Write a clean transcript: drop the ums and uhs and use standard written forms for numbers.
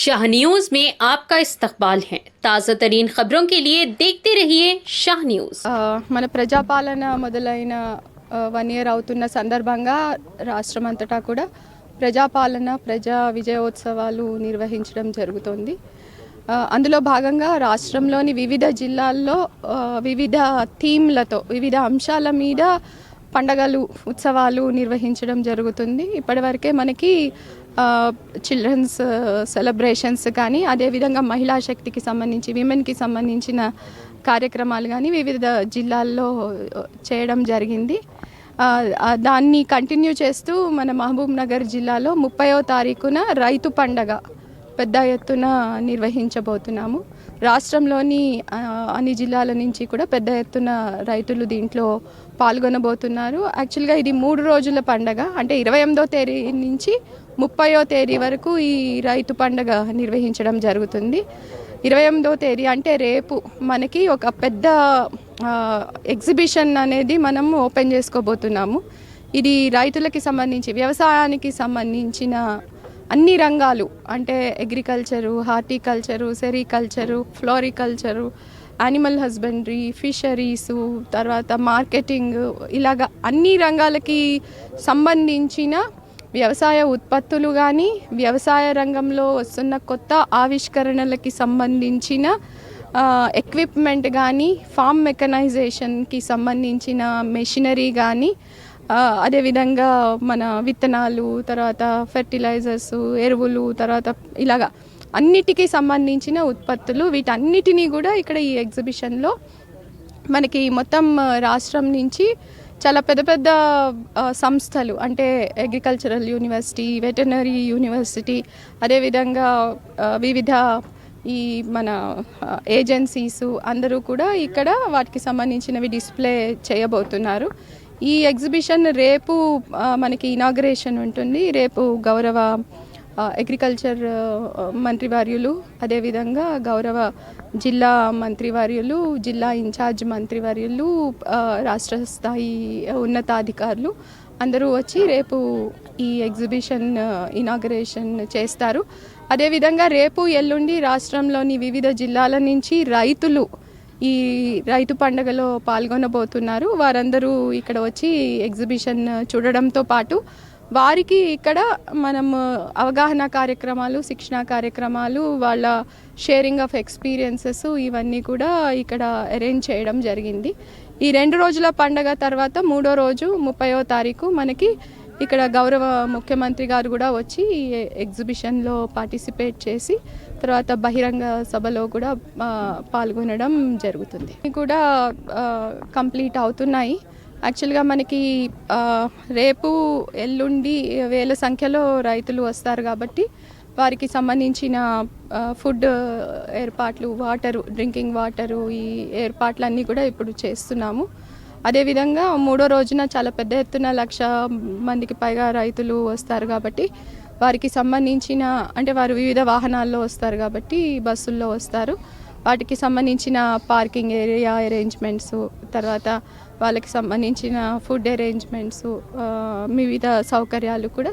Shah news में आपका इस्तकबाल है। ताज़ा तरीन खबरों के लिए देखते रहिए शाह न्यूज। మన ప్రజాపాలన మొదలైన 1 ఇయర్ అవుతున్న సందర్భంగా రాష్ట్రమంతటా కూడా ప్రజాపాలన ప్రజా విజయోత్సవాలు నిర్వహించడం జరుగుతుంది. అందులో భాగంగా రాష్ట్రంలోని వివిధ జిల్లాల్లో వివిధ థీమ్లతో వివిధ అంశాల మీద పండగలు ఉత్సవాలు నిర్వహించడం జరుగుతుంది. ఇప్పటివరకే మనకి చిల్డ్రన్స్ సెలబ్రేషన్స్ కానీ అదేవిధంగా మహిళా శక్తికి సంబంధించి విమెన్కి సంబంధించిన కార్యక్రమాలు కానీ వివిధ జిల్లాల్లో చేయడం జరిగింది. దాన్ని కంటిన్యూ చేస్తూ మన మహబూబ్ నగర్ జిల్లాలో 30వ తారీఖున రైతు పండగ పెద్ద ఎత్తున నిర్వహించబోతున్నాము. రాష్ట్రంలోని అన్ని జిల్లాల నుంచి కూడా పెద్ద ఎత్తున రైతులు దీంట్లో పాల్గొనబోతున్నారు. యాక్చువల్గా ఇది 3 రోజుల పండగ, అంటే 28వ తేదీ నుంచి 30వ తేదీ వరకు ఈ రైతు పండగ నిర్వహించడం జరుగుతుంది. 28వ తేదీ అంటే రేపు మనకి ఒక పెద్ద ఎగ్జిబిషన్ అనేది మనం ఓపెన్ చేసుకోబోతున్నాము. ఇది రైతులకి సంబంధించి వ్యవసాయానికి సంబంధించిన అన్ని రంగాలు, అంటే agriculture, horticulture, sericulture, floriculture, animal husbandry, fisheries, తర్వాత మార్కెటింగ్, ఇలాగ అన్ని రంగాలకి సంబంధించిన వ్యవసాయ ఉత్పత్తులు కానీ వ్యవసాయ రంగంలో వస్తున్న కొత్త ఆవిష్కరణలకి సంబంధించిన ఎక్విప్మెంట్ కానీ ఫార్మ్ మెకనైజేషన్కి సంబంధించిన మెషినరీ కానీ అదేవిధంగా మన విత్తనాలు, తర్వాత ఫెర్టిలైజర్స్, ఎరువులు, తర్వాత ఇలాగా అన్నిటికీ సంబంధించిన ఉత్పత్తులు, వీటన్నిటినీ కూడా ఇక్కడ ఈ ఎగ్జిబిషన్లో మనకి మొత్తం రాష్ట్రం నుంచి చాలా పెద్ద పెద్ద సంస్థలు, అంటే అగ్రికల్చరల్ యూనివర్సిటీ, వెటర్నరీ యూనివర్సిటీ, అదేవిధంగా వివిధ ఈ మన ఏజెన్సీసు అందరూ కూడా ఇక్కడ వాటికి సంబంధించినవి డిస్ప్లే చేయబోతున్నారు. ఈ ఎగ్జిబిషన్ రేపు మనకి ఇనాగరేషన్ ఉంటుంది. రేపు గౌరవ అగ్రికల్చర్ మంత్రివర్యులు, అదేవిధంగా గౌరవ జిల్లా మంత్రివర్యులు, జిల్లా ఇన్ఛార్జ్ మంత్రివర్యులు, రాష్ట్ర స్థాయి ఉన్నతాధికారులు అందరూ వచ్చి రేపు ఈ ఎగ్జిబిషన్ ఇనాగరేషన్ చేస్తారు. అదేవిధంగా రేపు ఎల్లుండి రాష్ట్రంలోని వివిధ జిల్లాల నుంచి రైతులు ఈ రైతు పండుగలో పాల్గొనబోతున్నారు. వారందరూ ఇక్కడ వచ్చి ఎగ్జిబిషన్ చూడడంతో పాటు వారికి ఇక్కడ మనం అవగాహన కార్యక్రమాలు, శిక్షణ కార్యక్రమాలు, వాళ్ళ షేరింగ్ ఆఫ్ ఎక్స్పీరియన్సెస్ ఇవన్నీ కూడా ఇక్కడ అరేంజ్ చేయడం జరిగింది. ఈ 2 రోజుల పండగ తర్వాత 3వ రోజు 30వ తారీఖు మనకి ఇక్కడ గౌరవ ముఖ్యమంత్రి గారు కూడా వచ్చి ఎగ్జిబిషన్లో పార్టిసిపేట్ చేసి తర్వాత బహిరంగ సభలో కూడా పాల్గొనడం జరుగుతుంది. కూడా కంప్లీట్ అవుతున్నాయి. యాక్చువల్గా మనకి రేపు ఎల్లుండి వేల సంఖ్యలో రైతులు వస్తారు కాబట్టి వారికి సంబంధించిన ఫుడ్ ఏర్పాట్లు, వాటరు, డ్రింకింగ్ వాటరు, ఈ ఏర్పాట్లన్నీ కూడా ఇప్పుడు చేస్తున్నాము. అదేవిధంగా 3వ రోజున చాలా పెద్ద ఎత్తున 1,00,000 మందికి పైగా రైతులు వస్తారు కాబట్టి వారికి సంబంధించిన, అంటే వారు వివిధ వాహనాల్లో వస్తారు కాబట్టి బస్సుల్లో వస్తారు, వాటికి సంబంధించిన పార్కింగ్ ఏరియా అరేంజ్మెంట్స్, తర్వాత వాళ్ళకి సంబంధించిన ఫుడ్ అరేంజ్మెంట్స్, వివిధ సౌకర్యాలు కూడా